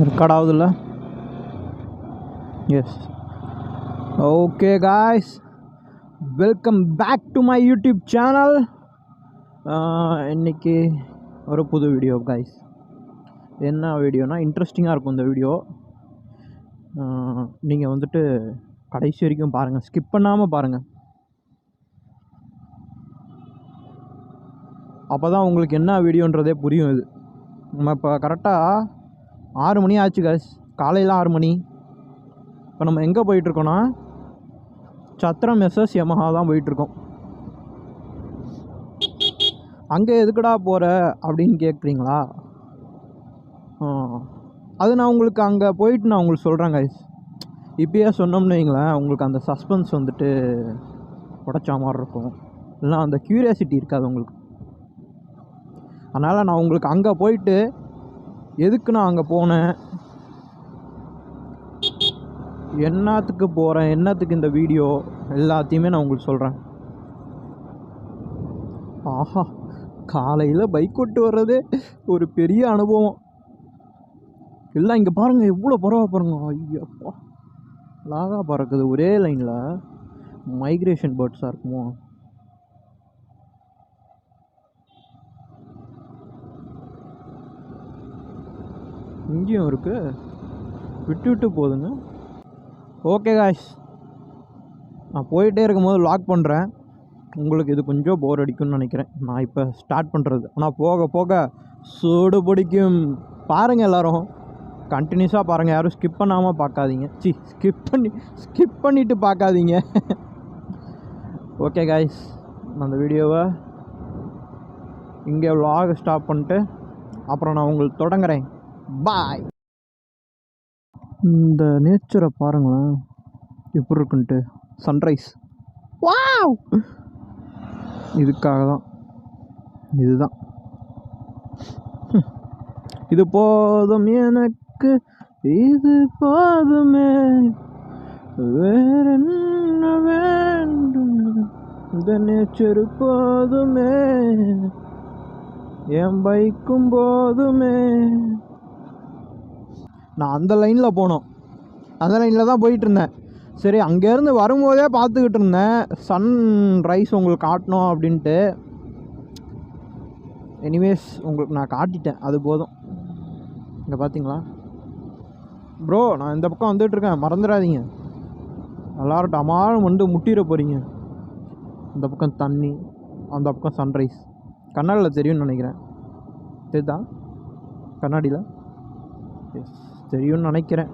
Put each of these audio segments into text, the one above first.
Record ஆகுதுல்ல? Yes. Okay guys, welcome back to my YouTube channel. இன்றைக்கி ஒரு புது வீடியோ காய்ஸ். என்ன வீடியோனா, இன்ட்ரெஸ்டிங்காக இருக்கும் இந்த வீடியோ. நீங்கள் வந்துட்டு கடைசி வரைக்கும் பாருங்கள், ஸ்கிப் பண்ணாமல் பாருங்கள். அப்போ தான் உங்களுக்கு என்ன வீடியோன்றதே புரியும். இது நம்ம இப்போ கரெக்டாக 6 மணி ஆச்சு காய்ஸ், காலையில் 6 மணி. இப்போ நம்ம எங்கே போயிட்டுருக்கோன்னா, சத்திரம் எஸ்எஸ் யமஹா தான் போயிட்டுருக்கோம். அங்கே எதுக்குடா போகிற அப்படின்னு கேட்குறீங்களா? அது நான் உங்களுக்கு அங்கே போயிட்டு நான் உங்களுக்கு சொல்கிறேன் கைஸ். இப்போயே சொன்னோம்னு வைங்களேன், உங்களுக்கு அந்த சஸ்பென்ஸ் வந்துட்டு உடச்சா மாதிரி இருக்கும், இல்லைனா அந்த க்யூரியாசிட்டி இருக்காது உங்களுக்கு. அதனால் நான் உங்களுக்கு அங்கே போயிட்டு எதுக்கு நான் அங்கே போனேன், என்னத்துக்கு போகிறேன், என்னத்துக்கு இந்த வீடியோ, எல்லாத்தையுமே நான் உங்களுக்கு சொல்கிறேன். ஆஹா, காலையில் பைக் ஓட்டு வர்றதே ஒரு பெரிய அனுபவம். எல்லாம் இங்கே பாருங்கள், எவ்வளோ பரவாயில்ல பாருங்க. ஐயப்பா, லாகா பறக்குது ஒரே லைனில். மைக்ரேஷன் பேர்ட்ஸாக இருக்குமோ? இங்கேயும் இருக்குது, விட்டு விட்டு போகுதுங்க. ஓகே காய்ஸ், நான் போயிட்டே இருக்கும்போது லாக் பண்ணுறேன். உங்களுக்கு இது கொஞ்சம் போர் அடிக்கும்னு நினைக்கிறேன் நான் இப்போ ஸ்டார்ட் பண்ணுறது. ஆனால் போக போக சூடு பிடிக்கும். பாருங்கள், எல்லோரும் கண்டினியூஸாக பாருங்கள், யாரும் ஸ்கிப் பண்ணாமல் பார்க்காதீங்க. ஸ்கிப் பண்ணிவிட்டு பார்க்காதீங்க. ஓகே காய்ஸ், நான் அந்த வீடியோவை இங்கே vlog ஸ்டாப் பண்ணிட்டு அப்புறம் நான் உங்களுக்கு தொடங்குறேன். பாய். இந்த நேச்சரை பாருங்களேன் எப்படி இருக்குன்ட்டு. Sunrise, wow! இதுக்காக தான், இதுதான், இது போதும் எனக்கு, இது போதுமே, வேற என்ன வேண்டும், இந்த நேச்சரு போதுமே, என் பைக்கும் போதுமே. நான் அந்த லைனில் போனோம், அந்த லைனில் தான் போயிட்டு இருந்தேன். சரி, அங்கேருந்து வரும்போதே பார்த்துக்கிட்டு இருந்தேன் சன் ரைஸ் உங்களுக்கு காட்டணும் அப்படின்ட்டு. எனிவேஸ், உங்களுக்கு நான் காட்டிட்டேன், அது போதும். இங்கே பார்த்தீங்களா ப்ரோ, நான் இந்த பக்கம் வந்துட்டுருக்கேன், மறந்துடாதீங்க. எல்லோரும் டமாலும் வந்து முட்டிட போகிறீங்க. இந்த பக்கம் தண்ணி, அந்த பக்கம் சன்ரைஸ். கண்ணாடியில் தெரியும்னு நினைக்கிறேன். தெரியுதா கண்ணாடியில்? எஸ், தெரியும்னு நினைக்கிறேன்.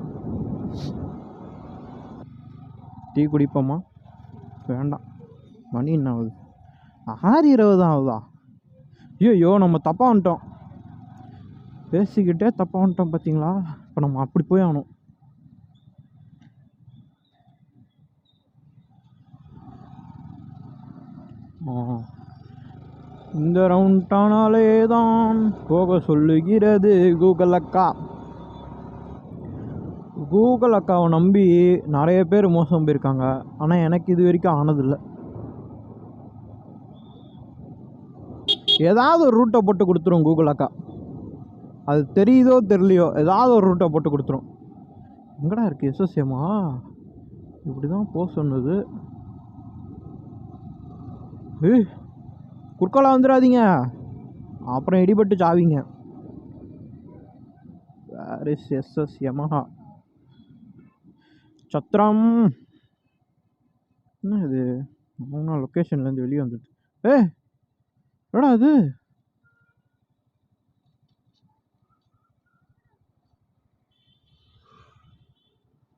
டீ குடிப்போமா? வேண்டாம், மணி என்ன ஆகுது? 6:20 தான் ஆகுதா? ஐயோ, நம்ம தப்பாக வந்துட்டோம், பேசிக்கிட்டே தப்பாக வந்துட்டோம் பார்த்தீங்களா? இப்போ நம்ம அப்படி போய் ஆகணும். இந்த ரவுண்டானாலே தான் போக சொல்லுகிறது கூகுள் அக்கா. கூகுள் அக்காவை நம்பி நிறைய பேர் மோசம் போயிருக்காங்க. ஆனால் எனக்கு இது வரைக்கும் ஆனதில்லை. ஏதாவது ஒரு ரூட்டை போட்டு கொடுத்துரும் கூகுள் அக்கா. அது தெரியுதோ தெரியலையோ, ஏதாவது ஒரு ரூட்டை போட்டு கொடுத்துரும். எங்கடா இருக்குது எஸ்எஸ்எம்மா? இப்படி தான் போக சொன்னது. குறுக்கால வந்துடாதீங்க, அப்புறம் இடிபட்டு சாவீங்க. வேர் இஸ் எஸ்எஸ் யமஹா சத்திரம்? என்ன இது? மூணு லொக்கேஷன்லேருந்து வெளியே வந்துடுது. என்னடா அது?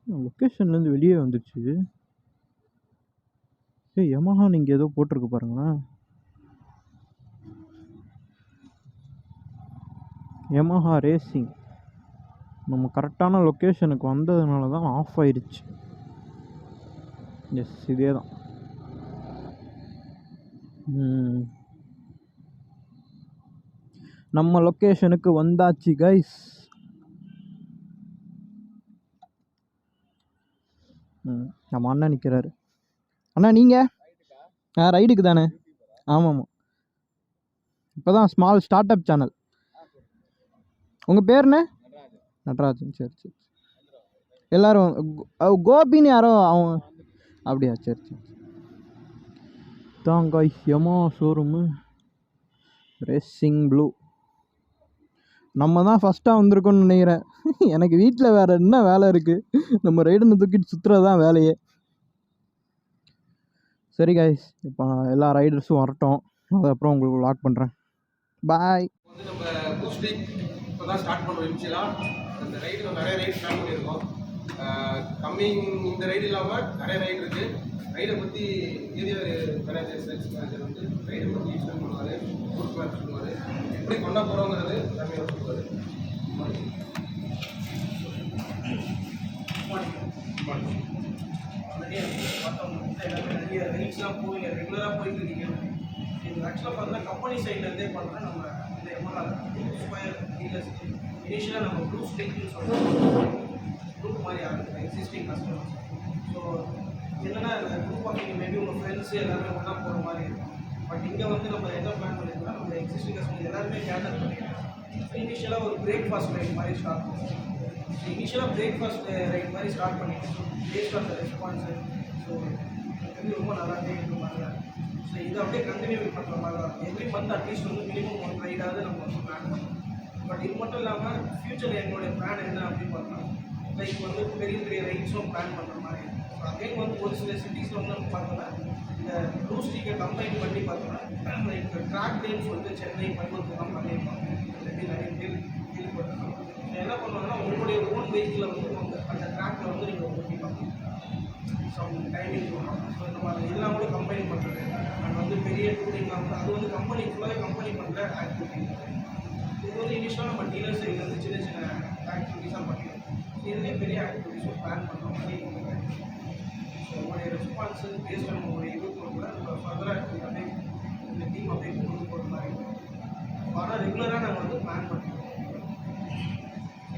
லொக்கேஷன்லேருந்து வெளியே வந்துடுச்சு. யமஹா நீங்கள் ஏதோ போட்டிருக்கு பாருங்களேன். Yamaha racing. நம்ம கரெக்டான லொக்கேஷனுக்கு வந்ததுனால தான் ஆஃப் ஆயிடுச்சு. எஸ், இதே தான். நம்ம லொக்கேஷனுக்கு வந்தாச்சு கைஸ். நம்ம அண்ணா நிற்கிறாரு. அண்ணா நீங்கள்? ரைடுக்கு தானே? ஆமாம், இப்போ தான் ஸ்மால் ஸ்டார்ட் அப் சேனல். உங்கள் பேர் என்ன? நடராஜன், சரி சரி. எல்லோரும் கோபின்னு யாரோ அவன் அப்படியா, சரி சரி. தாங்க யமா ஷோரூமு ரேசிங் ப்ளூ. நம்ம தான் ஃபஸ்ட்டாக வந்திருக்கோன்னு நினைக்கிறேன். எனக்கு வீட்டில் வேறு என்ன வேலை இருக்குது, நம்ம ரைடுன்னு தூக்கிட்டு சுற்றுறது தான் வேலையே. சரி கைஸ், இப்போ எல்லா ரைடர்ஸும் வரட்டும், அதுக்கப்புறம் உங்களுக்கு லாக் பண்ணுறேன். பாய். வந்து நம்ம பூஸ்ட் இப்போ தான் ஸ்டார்ட் பண்ணுறோம். இனிஷியலாக அந்த ரைடு நிறைய ரைடு ஸ்டார்ட் பண்ணியிருக்கோம். கம்மிங் இந்த ரைடு இல்லாமல் நிறைய ரைடு இருக்குது. ரைடை பற்றி ஏரியா மேனேஜர், சேல்ஸ் மேனேஜர் வந்து ரைடை பற்றி எக்ஸ்பிளைன் பண்ணுவார், ரூட் மேப் சொல்லுவார், எப்படி கொண்டா போகிறோங்கிறது எல்லாமே சொல்லுவார். நிறைய ரைட்ஸ்லாம் போவீங்க, ரெகுலராக போயிட்டு இருக்கீங்க. இது ஆக்சுவலாக பார்த்தீங்கன்னா கம்பெனி சைட்லேருந்தே பார்த்தா நம்ம இந்த எம்ஆர்ஆர் ஸ்கொயர் டீலர்ஸ் இனிஷியலாக நம்ம ப்ளூ ஸ்டேக்னு சொல்கிறோம், குரூப் மாதிரி ஆகுது எக்ஸிஸ்டிங் கஸ்டமர்ஸ். ஸோ என்னென்னா இந்த குரூப் ஆஃப் நீங்கள் மேபி உங்கள் ஃப்ரெண்ட்ஸு எல்லாருமே ஒன்றா போகிற மாதிரி இருக்கும். பட் இங்கே வந்து நம்ம என்ன பிளான் பண்ணியிருக்கோம்னா நம்ம எக்ஸிஸ்டிங் கஸ்டமர் எல்லாருமே கேதர் பண்ணிக்கிறோம். ஸோ இனிஷியலாக ஒரு பிரேக்ஃபாஸ்ட் ரைட் மாதிரி ஸ்டார்ட் பண்ணுவோம். ஸோ இனிஷியலாக பிரேக்ஃபாஸ்ட் ரைட் மாதிரி ஸ்டார்ட் பண்ணிட்டோம் based on the response. So இது ரொம்ப நல்லா இருக்கிற மாதிரி தான். ஸோ இதை அப்படியே கண்டினியூ பண்ணுற மாதிரி தான். எவ்ரி மந்த் அட்லீஸ்ட் வந்து மினிமம் 1 ரைடாவது நம்ம வந்து பிளான் பண்ணோம். பட் இது மட்டும் இல்லாமல் ஃப்யூச்சரில் என்னுடைய பிளான் என்ன அப்படின்னு பார்த்தா, லைக் வந்து பெரிய பெரிய ரைட்ஸும் பிளான் பண்ணுற மாதிரி. ஸோ அகைன் வந்து ஒரு சில சிட்டிஸில் வந்து நம்ம பார்த்தோன்னா இந்த ப்ளூ ஸ்ட்ரீக்கை கம்பைன் பண்ணி பார்த்தோன்னா லைக் ட்ராக் டேன்னு சொல்லிட்டு சென்னை கோயம்புத்தூர்லாம் பண்ணியிருப்பாங்க. நிறைய பேர் கேள்விப்பட்டிருக்கோம். என்ன பண்ணுவாங்கன்னா உங்களுடைய ஓன் வெஹிக்கிளை வந்து அந்த ட்ராக்கில் வந்து நீங்கள் ஓட்டிப்பாங்க. சம் டைமிங் போகணும். ஸோ இந்த மாதிரி இதெல்லாம் கூட கம்பெனி பண்ணுறது அண்ட் வந்து பெரிய டூரிங்லாம் வந்து அது வந்து கம்பெனி ஃபுல்லாகவே கம்பெனி பண்ணுற ஆக்டிவிட்டி. இது வந்து இனிஷியலாக நம்ம டீலர் சைட்லேருந்து சின்ன சின்ன ஆக்டிவிட்டீஸாக பண்ணிடுவோம். இதுலேயே பெரிய ஆக்டிவிட்டீஸும் பிளான் பண்ணுறோம். ஸோ உங்களுடைய ரெஸ்பான்ஸு பேஸ்ட் ஆன் உங்களுடைய இதுக்கு கூட நம்ம ஃபர்தராக அப்படியே இந்த டீம் அப்படியே கொண்டு போகிற மாதிரி இருக்கும். ஆனால் ரெகுலராக நாங்கள் வந்து பிளான் பண்ணிடுவோம்.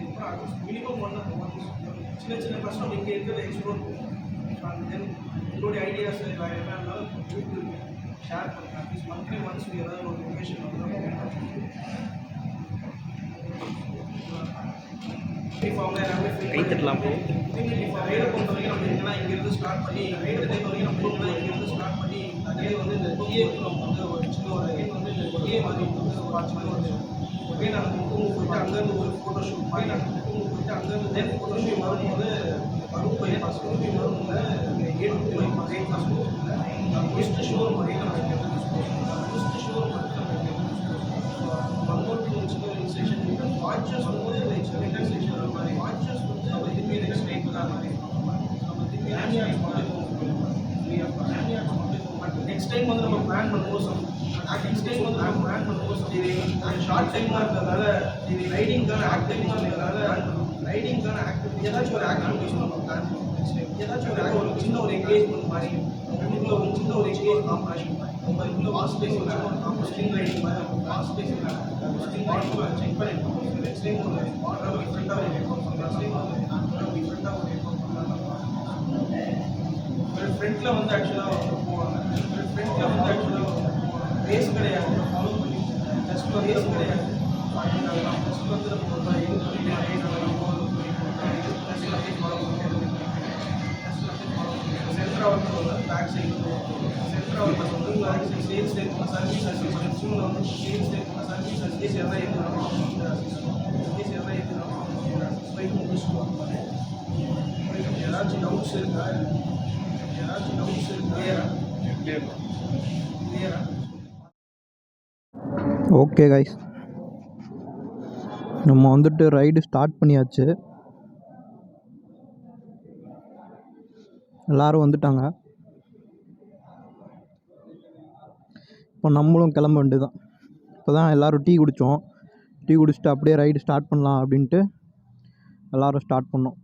இப்போ அது மினிமம் ஒன்று சின்ன சின்ன கஷ்டம் இங்கே இருக்கிறத எக்ஸ்ப்ளோர் பண்ணுவோம். அண்ட் தென் உங்களுடைய ஐடியாஸ் என்ன இருந்தாலும் யூடியூப் ஷேர் பண்ணுங்கள். அட்லீஸ்ட் மந்த்லி ஒன்ஸ் ஏதாவது ஒரு லொக்கேஷன் வந்து அவங்க எல்லாமே கை தட்டலாம். ரைடை பொறுத்த வரைக்கும் நம்ம என்னன்னா இங்கேருந்து ஸ்டார்ட் பண்ணி ரைடை பொறுத்த வரைக்கும் நம்ம என்னன்னா இங்கேருந்து ஸ்டார்ட் பண்ணி அதே வந்து இந்த கொடியே வந்து ஒரு சின்ன ஒரு வந்து இந்த கொடியே மாதிரி வந்து ஒரு வாட்ச் மாதிரி வந்து அப்படியே நாங்கள் முக்கும்பு போயிட்டு அங்கேருந்து ஒரு ஃபோட்டோ ஷூட் மாதிரி நாங்கள் முக்கும்பு போயிட்டு அங்கேருந்து தென் ஃபோட்டோ ஷூட் வரும்போது கரூர் பைபாஸ் திருப்பி வரும்போது ஏற்று பைபாஸ் ஃபஸ்ட்டு ஷோரூம் வரையும் நம்ம ஃபஸ்ட்டு ஷோரூம் வந்து நம்ம மங்கோட்டு சின்ன ஸ்டேஷன் வாட்சஸ் வந்து லைக் ஸ்டேஷன் மாதிரி வாட்சஸ் வந்து நம்ம திருப்பி நெக்ஸ்ட் டைம் தான் மாதிரி நம்ம திருப்பி நெக்ஸ்ட் டைம் வந்து நம்ம பிளான் பண்ணுவோம். நெக்ஸ்ட் டைம் வந்து நம்ம பிளான் பண்ணுவோம். இது ஷார்ட் டைமாக இருக்கிறதால இது ரைடிங்கான ஆக்டிவிட்டிஸ் இருக்கிறதால ரைடிங்கான ஆக்டிவிட்டி ஏதாச்சும் ஒரு ஆக்டிவிட்டிஸ் நம்ம பிளான் பண்ணுவோம். ஏதாச்சும் ஒரு சின்ன ஒரு என்கேஜ்மெண்ட் மாதிரி ரெண்டுக்குள்ள ஒரு சின்ன ஒரு என்கேஜ் காம்படிஷன் மாதிரி நம்ம இதுக்குள்ள வாஸ்ட் பேஸ் ஸ்ட்ரிங் ரைடிங் மாதிரி நம்ம vast base string riding check பண்ணியிருக்கோம். நெக்ஸ்ட் டைம் ஒரு மாடல் டிஃப்ரெண்ட்டாக ஒரு ரெக்கார்ட் பண்ணலாம். நெக்ஸ்ட் டைம் வந்து டிஃப்ரெண்ட்டாக ஒரு ரெக்கார்ட் பண்ணலாம். ஃப்ரண்ட்டில் வந்து ஆக்சுவலாக போவாங்க. ஃப்ரண்ட்டில் வந்து ஆக்சுவலாக ரேஸ் கிடையாது, ஃபாலோ பண்ணி ஜஸ்ட் ஒரு ரேஸ் கிடையாது. ஜஸ்ட் வந்து நம்ம ஒரு இது பண்ணிட்டு ரேஸ் அதெல்லாம் ஃபாலோ பண்ணிட்டு ஜஸ்ட் அப்படியே ஃபாலோ பண்ணிட்டு சென்ட்ரா வந்து பேக் சைடு சென்ட்ரா வந்து பேக் சைடு சேல்ஸ் இருக்கும், சர்வீஸ் அசிஸ்டன்ஸும் வந்து சேல்ஸ் இருக்கும், சர்வீஸ் அசிஸ்டன்ஸ் எல்லாம் இருக்கிறோம். சர்வீஸ் எல்லாம் இருக்கிறோம். பைக் முடிச்சுட்டு ஏதாச்சும் டவுட்ஸ் இருக்கா? ஏதாச்சும் டவுட்ஸ் இருக்கா? கிளியரா? ஓகே கைஸ், நம்ம வந்துட்டு ரைடு ஸ்டார்ட் பண்ணியாச்சு. எல்லோரும் வந்துட்டாங்க. இப்போ நம்மளும் கிளம்ப வேண்டியது தான். இப்போ தான் எல்லோரும் டீ குடித்தோம். டீ குடிச்சிட்டு அப்படியே ரைடு ஸ்டார்ட் பண்ணலாம் அப்படின்ட்டு எல்லோரும் ஸ்டார்ட் பண்ணோம்.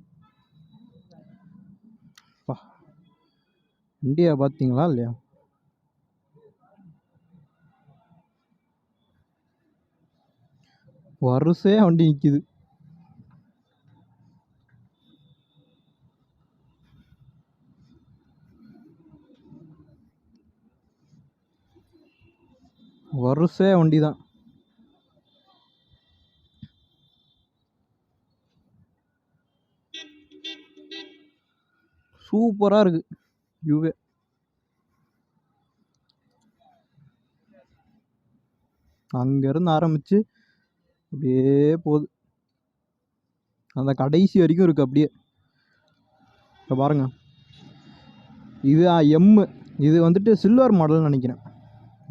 வண்டியை பார்த்தீங்களா இல்லையா? வரிசையாக வண்டி நிற்கிது. வரிசையாக வண்டி தான். சூப்பராக இருக்குது வியூவே. அங்கேருந்து ஆரம்பித்து அப்படியே போகுது, அந்த கடைசி வரைக்கும் இருக்குது அப்படியே. இப்போ பாருங்கள், இது எம்மு, இது வந்துட்டு சில்வர் மாடல்னு நினைக்கிறேன்.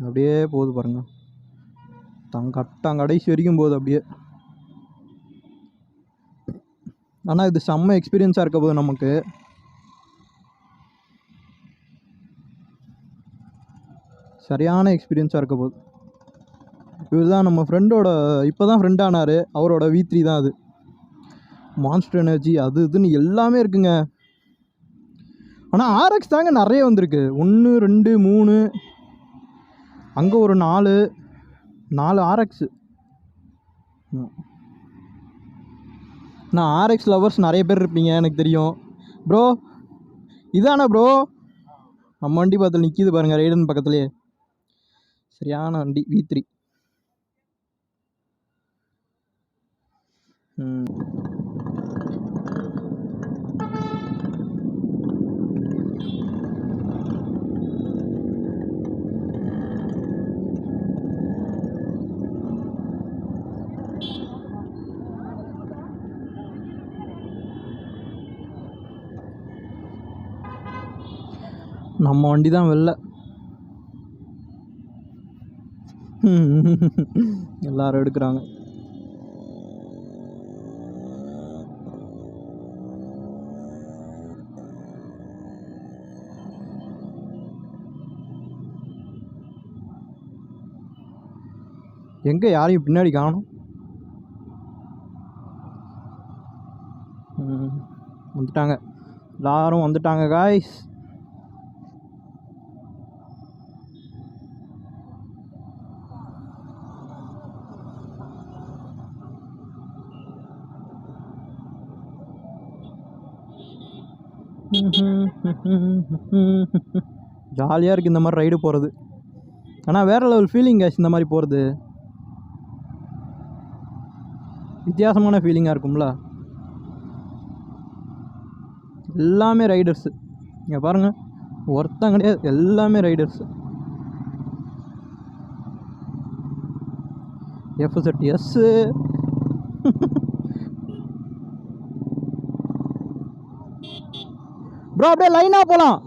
அப்படியே போகுது பாருங்கள், கடைசி வரைக்கும் போகுது அப்படியே. ஆனால் இது செம்ம எக்ஸ்பீரியன்ஸாக இருக்க போது நமக்கு. சரியான எக்ஸ்பீரியன்ஸாக இருக்க போகுது. இவர் தான் நம்ம ஃப்ரெண்டோட, இப்போ தான் ஃப்ரெண்ட் ஆனார், அவரோட V3 தான் அது. மான்ஸ்டர் எனர்ஜி அது இதுன்னு எல்லாமே இருக்குங்க. ஆனால் RX தாங்க நிறைய வந்திருக்கு. 1 2 3, அங்கே ஒரு 4 RX. நான் RX லவர்ஸ் நிறைய பேர் இருப்பீங்க எனக்கு தெரியும். ப்ரோ இதானே ப்ரோ நம்ம வண்டி பார்த்து நிற்கிது பாருங்கள், ரைடன் பக்கத்துலேயே. சரியான வண்டி V3. நம்ம வண்டி தான் வெளில. எல்லாரும் எடுக்கிறாங்க. எங்கே யாரையும் பின்னாடி காணோம். வந்துட்டாங்க, எல்லாரும் வந்துட்டாங்க காய்ஸ். ஜாலியாக இருக்குது இந்த மாதிரி ரைடு போகிறது. ஆனால் வேறு லெவல் ஃபீலிங் காய்ஸ். இந்த மாதிரி போகிறது வித்தியாசமான ஃபீலிங்காக இருக்கும்ல. எல்லாமே ரைடர்ஸு இங்கே பாருங்கள், ஒருத்தன் கிடையாது, எல்லாமே ரைடர்ஸு. FZS ப்ரோ அப்படியே லைனாக போகலாம்.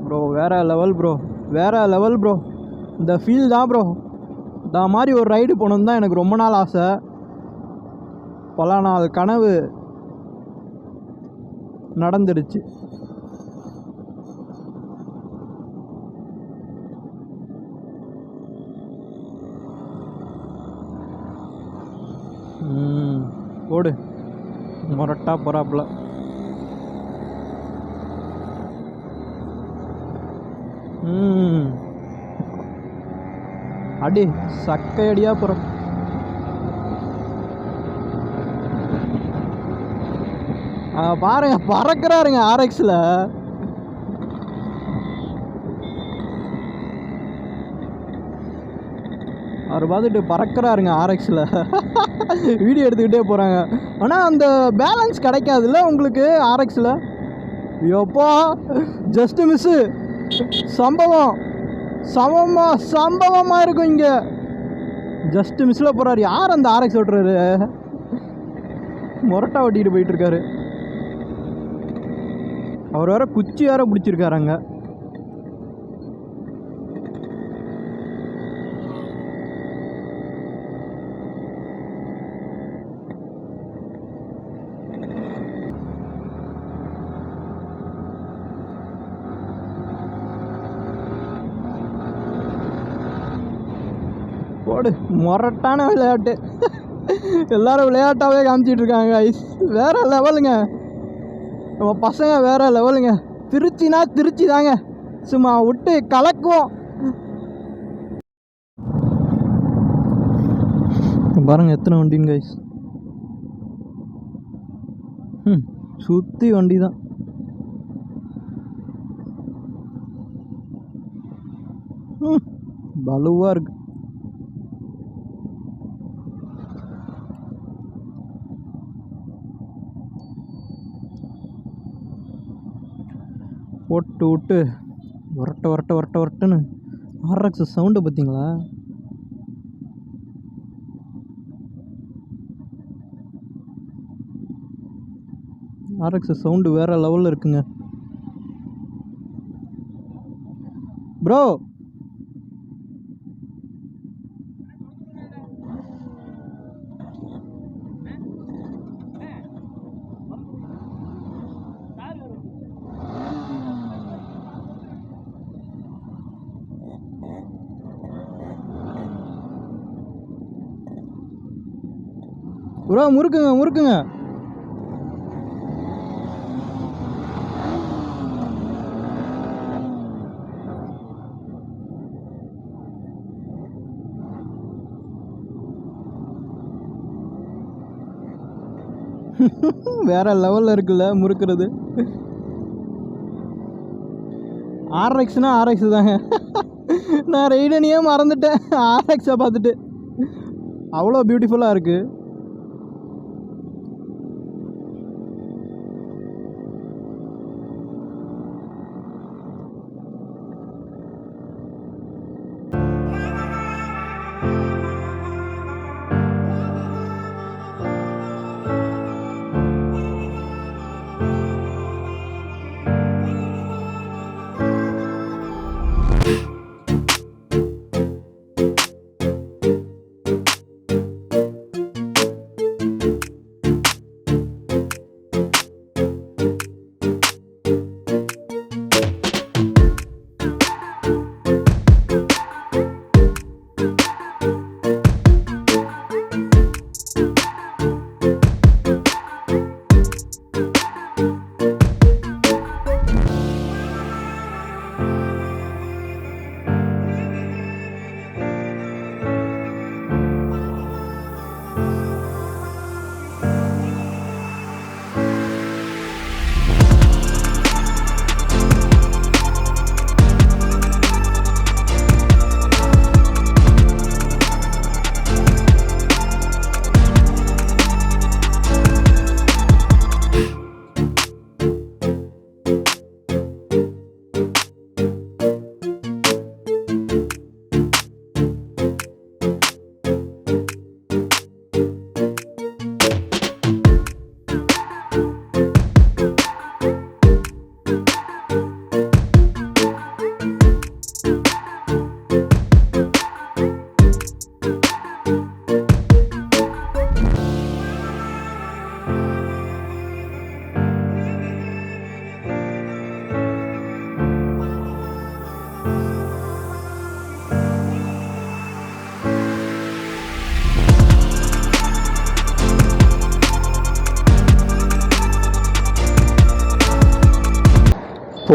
ப்ரோ வேறு லெவல் ப்ரோ, வேறு லெவல் ப்ரோ. இந்த ஃபீல் தான் ப்ரோ. இந்த மாதிரி ஒரு ரைடு போகணுன்னு தான் எனக்கு ரொம்ப நாள் ஆசை, பல நாள் கனவு நடந்துடுச்சு. ஓடு மொரட்டா போகிறாப்புல. அடி சக்கையடியாக போகிறோம். பாருங்க பறக்கிறாருங்க RXல. அவர் பார்த்துட்டு பறக்கிறாருங்க RXல. வீடியோ எடுத்துக்கிட்டே போகிறாங்க. ஆனால் அந்த பேலன்ஸ் கிடைக்காதுல்ல உங்களுக்கு RXல. எப்போ ஜஸ்ட்டு மிஸ்ஸு. சம்பவமாக இருக்கும் இங்கே. ஜஸ்ட்டு மிஸ்ஸில் போகிறாரு. யார் அந்த RX ஓட்டுறாரு? மொரட்டா ஓட்டிகிட்டு போயிட்டுருக்காரு. அவர் வேற குச்சி வேற பிடிச்சிருக்காருங்க. போடு மொரட்டான விளையாட்டு. எல்லாரும் விளையாட்டாகவே காமிச்சிட்டு இருக்காங்க ஐஸ். வேற லெவலுங்க நம்ம பசங்க, வேற லெவலுங்க. திருச்சினா திருச்சி தாங்க, சும்மா விட்டு கலக்குவோம். பாருங்க எத்தனை வண்டின்னு கைஸ். சுற்றி வண்டி தான். பலுவாக இருக்கு. போட்டு விட்டு வரட்டுன்னு ஆர்எக்ஸ் சவுண்டு பார்த்தீங்களா? ஆர்எக்ஸ் சவுண்டு வேறு லெவலில் இருக்குங்க ப்ரோ. ப்ரோ முறுக்குங்க. வேற லெவலில் இருக்குல்ல முறுக்கிறது. ஆர்எக்ஸ்னா ஆர்எக்ஸ் தாங்க. நான் ரெய்டனையே மறந்துட்டேன் ஆர்எக்ஸை பார்த்துட்டு. அவ்வளோ பியூட்டிஃபுல்லாக இருக்குது.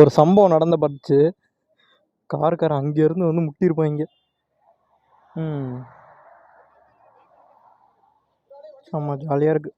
ஒரு சம்பவம் நடந்த பட்டுச்சு. காருக்காரன் அங்கேருந்து வந்து முட்டியிருப்பாங்க. ஆமாம், ஜாலியாக இருக்குது.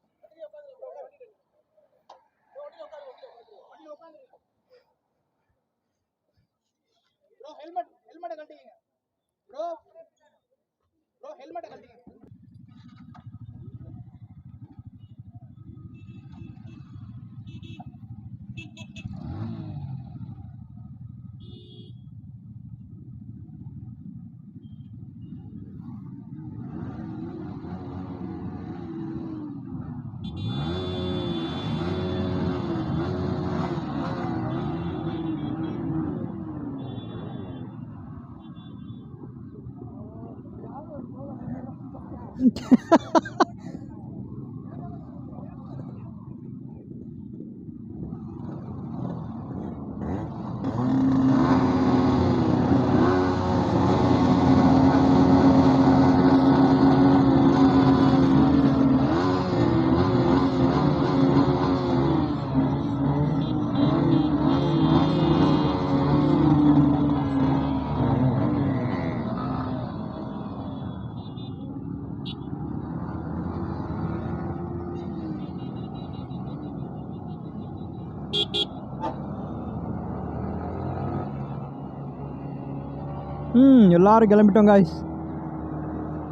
எல்லோரும் கிளம்பிட்டோம் காய்ஸ்.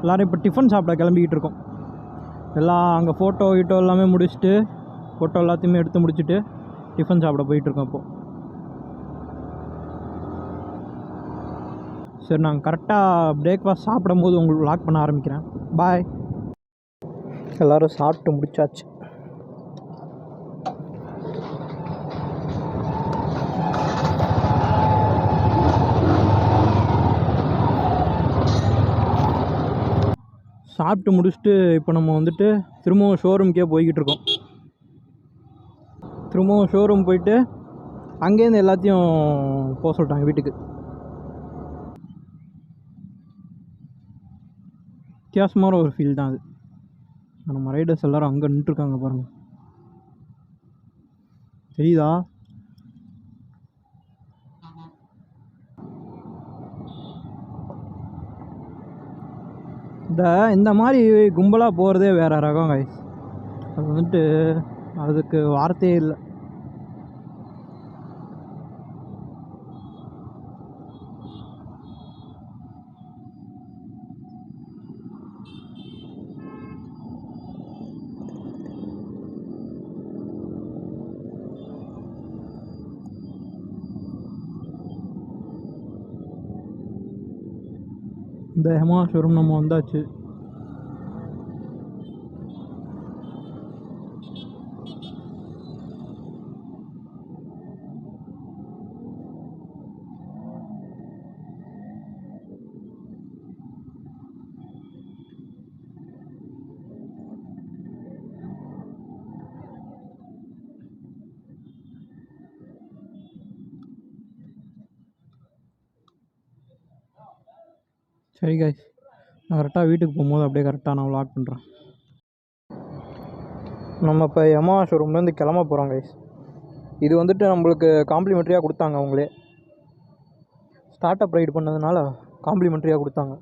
எல்லோரும் இப்போ டிஃபன் சாப்பிட கிளம்பிக்கிட்டு இருக்கோம். எல்லாம் அங்கே ஃபோட்டோ எல்லாமே முடிச்சுட்டு ஃபோட்டோ எல்லாத்தையுமே எடுத்து முடிச்சுட்டு டிஃபன் சாப்பிட போயிட்டுருக்கோம் இப்போது. சரி, நாங்கள் கரெக்டாக பிரேக்ஃபாஸ்ட் சாப்பிடும் போது உங்களுக்கு வ்ளாக் பண்ண ஆரம்பிக்கிறேன். பாய். எல்லோரும் சாப்பிட்டு முடிச்சாச்சு. சாப்பிட்டு முடிச்சுட்டு இப்போ நம்ம வந்துட்டு திரும்பவும் ஷோரூம்க்கே போய்கிட்டு இருக்கோம். திரும்பவும் ஷோரூம் போயிட்டு அங்கேருந்து எல்லாத்தையும் போக சொல்லிட்டாங்க வீட்டுக்கு. வித்தியாசமான ஒரு ஃபீல் தான் அது. நம்ம ரைடர்ஸ் எல்லோரும் அங்கே நின்றுருக்காங்க பாருங்கள், தெரியுதா? இந்த மாதிரி கும்பலாக போகிறதே வேறு ரகம் கைஸ். அது வந்துட்டு அதுக்கு வார்த்தையே இல்லை. இந்த ஹெமா ஷோரூம் நம்ம வந்தாச்சு. சரி கைஸ், நான் கரெக்டாக வீட்டுக்கு போகும்போது அப்படியே கரெக்டாக நான் வ்ளாக் பண்ணுறேன். நம்ம இப்போ யமா ஷோரூம்லேருந்து கிளம்ப போகிறோம் கைஸ். இது வந்துட்டு நம்மளுக்கு காம்ப்ளிமெண்ட்ரியாக கொடுத்தாங்க. அவங்களே ஸ்டார்ட் அப் ரைடு பண்ணதுனால காம்ப்ளிமெண்ட்ரியாக கொடுத்தாங்க.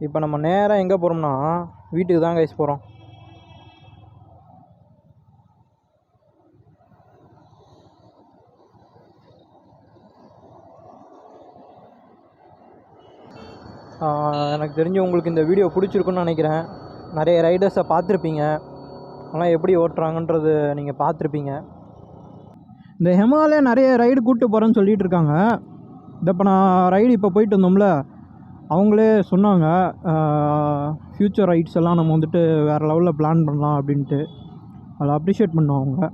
இப்போ நம்ம நேராக எங்கே போகிறோம்னா வீட்டுக்கு தான் கைஸ் போகிறோம். எனக்கு தெரிஞ்சு உங்களுக்கு இந்த வீடியோ பிடிச்சிருக்குன்னு நினைக்கிறேன். நிறைய ரைடர்ஸை பார்த்துருப்பீங்க, ஆனால் எப்படி ஓட்டுறாங்கன்றது நீங்கள் பார்த்துருப்பீங்க. இந்த ஹெமாலே நிறைய ரைடு கூப்பிட்டு போகிறேன்னு சொல்லிகிட்டு இருக்காங்க. இப்போ நான் ரைடு இப்போ போயிட்டு வந்தோம்ல, அவங்களே சொன்னாங்க ஃப்யூச்சர் ரைட்ஸ் எல்லாம் நம்ம வந்துட்டு வேறு லெவலில் பிளான் பண்ணலாம் அப்படின்ட்டு. அதை அப்ரிஷியேட் பண்ணோம் அவங்க.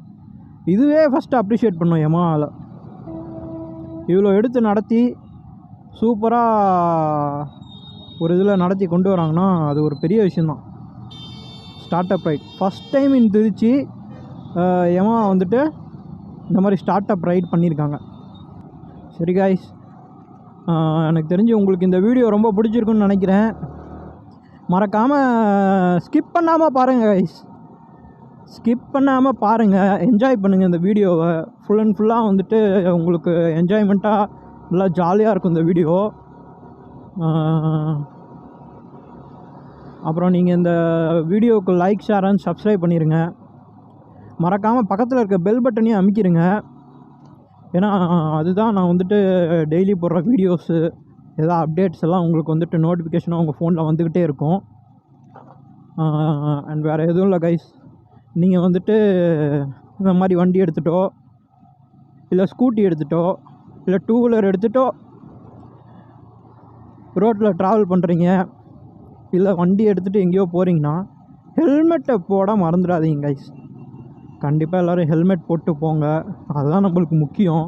இதுவே ஃபஸ்ட்டு அப்ரிஷியேட் பண்ணோம் ஹெமாவில். இவ்வளோ எடுத்து நடத்தி சூப்பராக ஒரு இதில் நடத்தி கொண்டு வராங்கன்னா அது ஒரு பெரிய விஷயந்தான். Start up right first time in Trichy யமா வந்துட்டு இந்த மாதிரி ஸ்டார்ட் அப் ரைட் பண்ணியிருக்காங்க. சரி காய்ஸ், எனக்கு தெரிஞ்சு உங்களுக்கு இந்த வீடியோ ரொம்ப பிடிச்சிருக்குன்னு நினைக்கிறேன். மறக்காமல் ஸ்கிப் பண்ணாமல் பாருங்கள் கைஸ், ஸ்கிப் பண்ணாமல் பாருங்கள், என்ஜாய் பண்ணுங்கள் இந்த வீடியோவை. ஃபுல் அண்ட் ஃபுல்லாக வந்துட்டு உங்களுக்கு என்ஜாய்மெண்ட்டாக நல்லா ஜாலியாக இருக்கும் இந்த வீடியோ. அப்புறம் நீங்கள் இந்த வீடியோவுக்கு லைக், ஷேர் அண்ட் சப்ஸ்கிரைப் பண்ணிடுங்க. மறக்காமல் பக்கத்தில் இருக்க பெல் பட்டனையும் அமைக்கிடுங்க. ஏன்னா அதுதான் நான் வந்துட்டு டெய்லி போடுற வீடியோஸு எதாவது அப்டேட்ஸ் எல்லாம் உங்களுக்கு வந்துட்டு நோட்டிஃபிகேஷனாக உங்கள் ஃபோனில் வந்துக்கிட்டே இருக்கும். அண்ட் வேறு எதுவும் இல்லை கைஸ், நீங்கள் வந்துட்டு இந்த மாதிரி வண்டி எடுத்துகிட்டோ இல்லை ஸ்கூட்டி எடுத்துகிட்டோ இல்லை டூ வீலர் எடுத்துகிட்டோ ரோட்டில் ட்ராவல் பண்ணுறீங்க, இல்லை வண்டி எடுத்துகிட்டு எங்கேயோ போகிறீங்கன்னா ஹெல்மெட்டை போட மறந்துடாதீங்க கைஸ். கண்டிப்பாக எல்லோரும் ஹெல்மெட் போட்டு போங்க, அதுதான் நம்மளுக்கு முக்கியம்.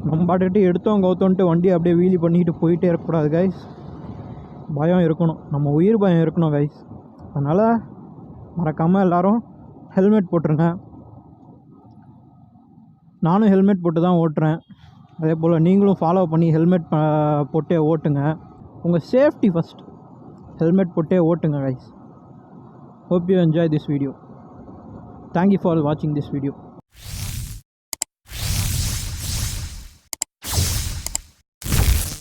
நம்ம பாட்டுக்கிட்டு எடுத்தோம் கவுத்தோன்ட்டு வண்டியை அப்படியே வீலி பண்ணிக்கிட்டு போயிட்டே இருக்கக்கூடாது கைஸ். பயம் இருக்கணும், நம்ம உயிர் பயம் இருக்கணும் கைஸ். அதனால் மறக்காமல் எல்லோரும் ஹெல்மெட் போட்டுருங்க. நானும் ஹெல்மெட் போட்டு தான் ஓட்டுறேன். அதே போல் நீங்களும் ஃபாலோ பண்ணி ஹெல்மெட் போட்டே ஓட்டுங்க. உங்கள் சேஃப்டி ஃபஸ்ட், ஹெல்மெட் போட்டே ஓட்டுங்க guys. Hope you enjoy this video. Thank you for watching this video.